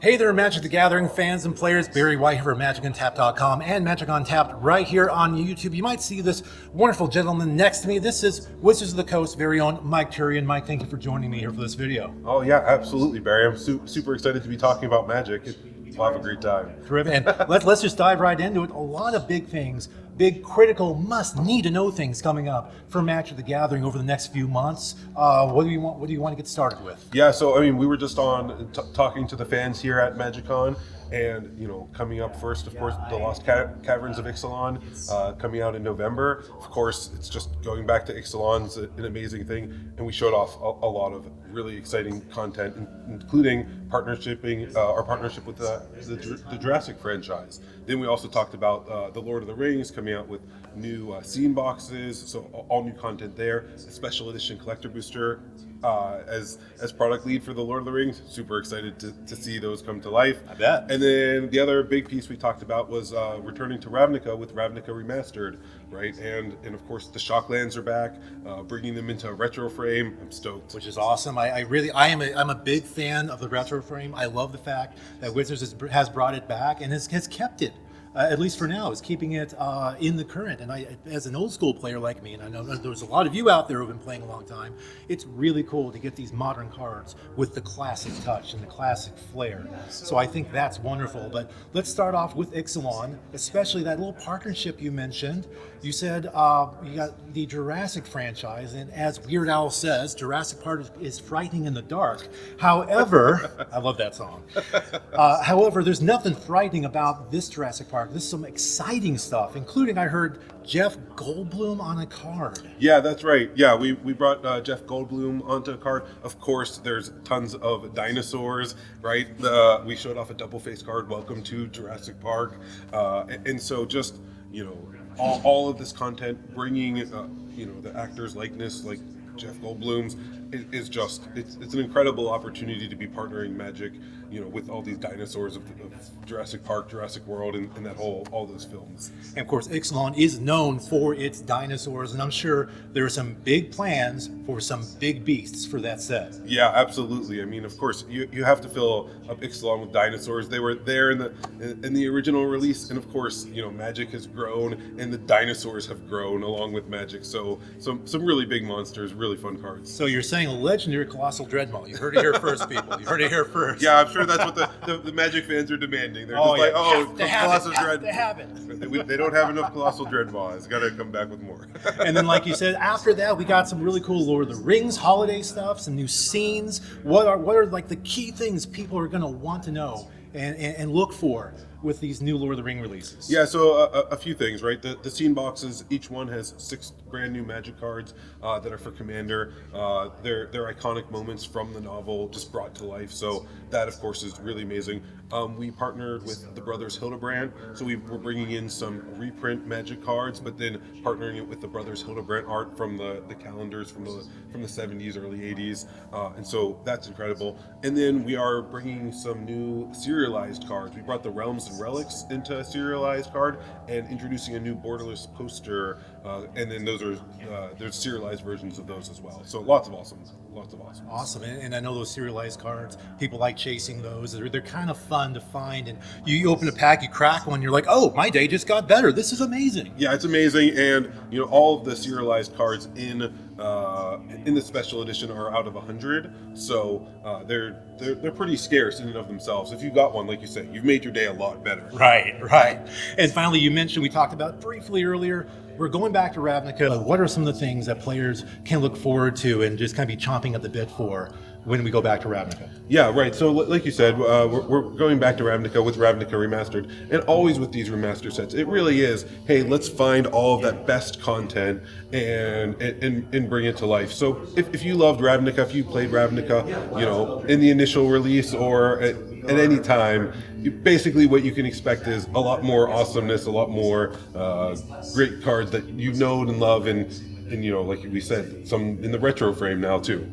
Hey there, Magic the Gathering fans and players. Barry White here for MagicUntapped.com and Magic Untapped right here on YouTube. You might see this wonderful gentleman next to me. This is Wizards of the Coast's very own Mike Turian. Mike, thank you for joining me here for this video. Oh yeah, absolutely, Barry. I'm super excited to be talking about Magic. We'll have a great time. Terrific. And let's just dive right into it. A lot of big things, big critical must-need-to-know things coming up for Magic the Gathering over the next few months. What do you want to get started with? Yeah, so I mean, we were just on talking to the fans here at MagicCon, and coming up first, of course, the Lost Caverns of Ixalan, coming out in November. Of course, it's just going back to Ixalan's an amazing thing, and we showed off a lot of really exciting content, including our partnership with the Jurassic franchise. Then we also talked about the Lord of the Rings coming out with new scene boxes, so all new content there. A special edition collector booster as product lead for the Lord of the Rings. Super excited to see those come to life. I bet. And then the other big piece we talked about was returning to Ravnica with Ravnica Remastered, right? And of course the Shocklands are back, bringing them into a retro frame. I'm stoked. Which is awesome. I'm a big fan of the retro frame. I love the fact that Wizards has brought it back and has kept it. At least for now, is keeping it in the current. And as an old school player like me, and I know there's a lot of you out there who've been playing a long time, it's really cool to get these modern cards with the classic touch and the classic flair. So I think that's wonderful. But let's start off with Ixalan, especially that little partnership you mentioned. You said you got the Jurassic franchise, and as Weird Al says, Jurassic Park is frightening in the dark. However, I love that song. However, there's nothing frightening about this Jurassic Park. This is some exciting stuff, including I heard Jeff Goldblum on a card. Yeah, that's right. Yeah, we brought Jeff Goldblum onto a card. Of course, there's tons of dinosaurs, right? We showed off a double-face card, Welcome to Jurassic Park. And so just, all of this content, bringing, the actor's likeness, like Jeff Goldblum's, is just, it's an incredible opportunity to be partnering Magic, with all these dinosaurs of Jurassic Park, Jurassic World, and that all those films. And of course, Ixalan is known for its dinosaurs, and I'm sure there are some big plans for some big beasts for that set. Yeah, absolutely. I mean, of course, you have to fill up Ixalan with dinosaurs. They were there in the original release, and of course, Magic has grown, and the dinosaurs have grown along with Magic. So some really big monsters, really fun cards. So you're saying a legendary Colossal Dreadmaw. You heard it here first, people. You heard it here first. Yeah, I'm sure that's what the Magic fans are demanding. They're Colossal Dread. They have it. They don't have enough Colossal Dreadmaw. It's got to come back with more. And then, like you said, after that, we got some really cool Lord of the Rings holiday stuff, some new scenes. What are like the key things people are going to want to know and look for with these new Lord of the Ring releases? Yeah, so a few things, right? The scene boxes, each one has 6 brand new Magic cards that are for Commander. They're iconic moments from the novel just brought to life. So that, of course, is really amazing. We partnered with the brothers Hildebrand, so we're bringing in some reprint Magic cards, but then partnering it with the brothers Hildebrand art from the calendars from the 70s, early 80s, and so that's incredible. And then we are bringing some new serialized cards. We brought the Realms and Relics into a serialized card and introducing a new borderless poster, and then there's serialized versions of those as well. So lots of awesome. Awesome, and I know those serialized cards, people like chasing those. They're kind of fun to find, and you open a pack, you crack one, you're like, oh, my day just got better. This is amazing. Yeah, it's amazing, and all of the serialized cards in the special edition are out of 100, so they're pretty scarce in and of themselves. If you got one, like you said, you've made your day a lot better. Right. And finally, you mentioned, we talked about briefly earlier, we're going back to Ravnica. What are some of the things that players can look forward to and just kind of be chomping at the bit for when we go back to Ravnica? Yeah, right. So like you said, we're going back to Ravnica with Ravnica Remastered, and always with these remaster sets, it really is, hey, let's find all of that best content and bring it to life. So if you loved Ravnica, if you played Ravnica, in the initial release or at any time, basically what you can expect is a lot more awesomeness, a lot more great cards that you've known and love, and like we said, some in the retro frame now too.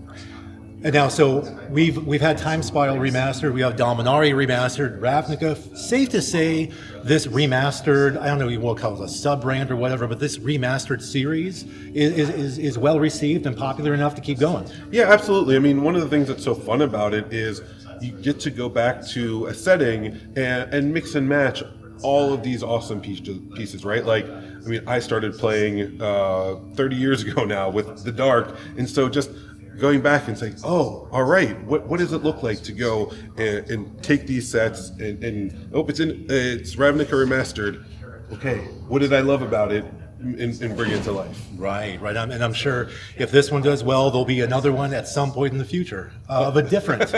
And now, so we've had Time Spiral Remastered, we have Dominaria Remastered, Ravnica. Safe to say, this remastered, I don't know what you call it, a sub-brand or whatever, but this remastered series is well received and popular enough to keep going. Yeah, absolutely. I mean, one of the things that's so fun about it is you get to go back to a setting and mix and match all of these awesome pieces, right? Like, I mean, I started playing 30 years ago now with the Dark, and so just going back and saying, oh, all right, what does it look like to go and take these sets and it's Ravnica Remastered. Okay, what did I love about it? And bring it to life. Right. And I'm sure if this one does well, there'll be another one at some point in the future of a different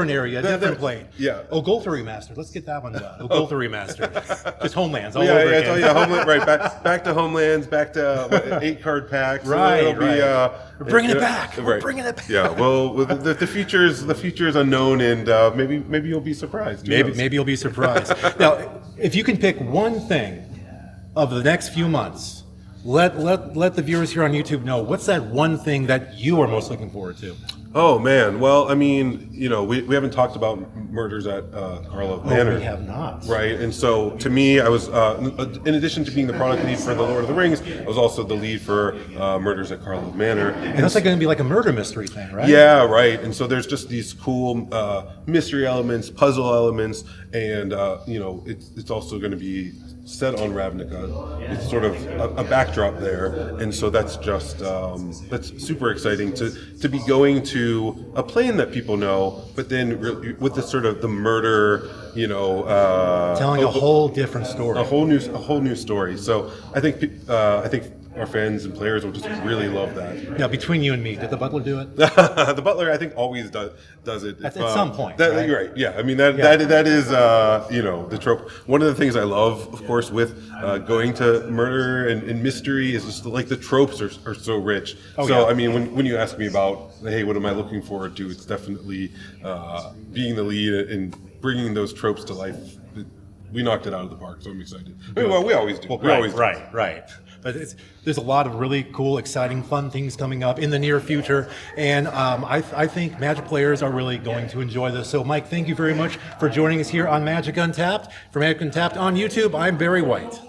area, a different plane. Yeah. Ogoltha Remastered. Let's get that one done. Ogoltha Remastered. Just Homelands all over again. Homeland, right. Back to Homelands. Back to 8-card packs. Right. We're bringing it back. Right. We're bringing it back. Yeah. Well, the future is unknown, and maybe you'll be surprised. Maybe you'll be surprised. Now, if you can pick one thing of the next few months, let the viewers here on YouTube know, what's that one thing that you are most looking forward to? Oh man, well, I mean, we haven't talked about Murders at Karlov Manor. We have not. Right, and so to me, I was, in addition to being the product lead for The Lord of the Rings, I was also the lead for Murders at Karlov Manor. And that's going to be like a murder mystery thing, right? Yeah, right. And so there's just these cool mystery elements, puzzle elements, and it's also going to be set on Ravnica. It's sort of a backdrop there, and so that's just that's super exciting to be going to a plane that people know, but then with this sort of the murder, telling a whole different story, a whole new story. So I think our fans and players will just really love that. Now, between you and me, did the butler do it? The butler, I think, always does it. At some point, right? Right. Yeah, I mean that is the trope. One of the things I love, of course, with going to murder and mystery is just like the tropes are so rich. I mean, when you ask me about, hey, what am I looking forward to? It's definitely being the lead and bringing those tropes to life. We knocked it out of the park, so I'm excited. Well, we always do. Right. But there's a lot of really cool, exciting, fun things coming up in the near future, and I think Magic players are really going to enjoy this. So, Mike, thank you very much for joining us here on Magic Untapped. For Magic Untapped on YouTube, I'm Barry White.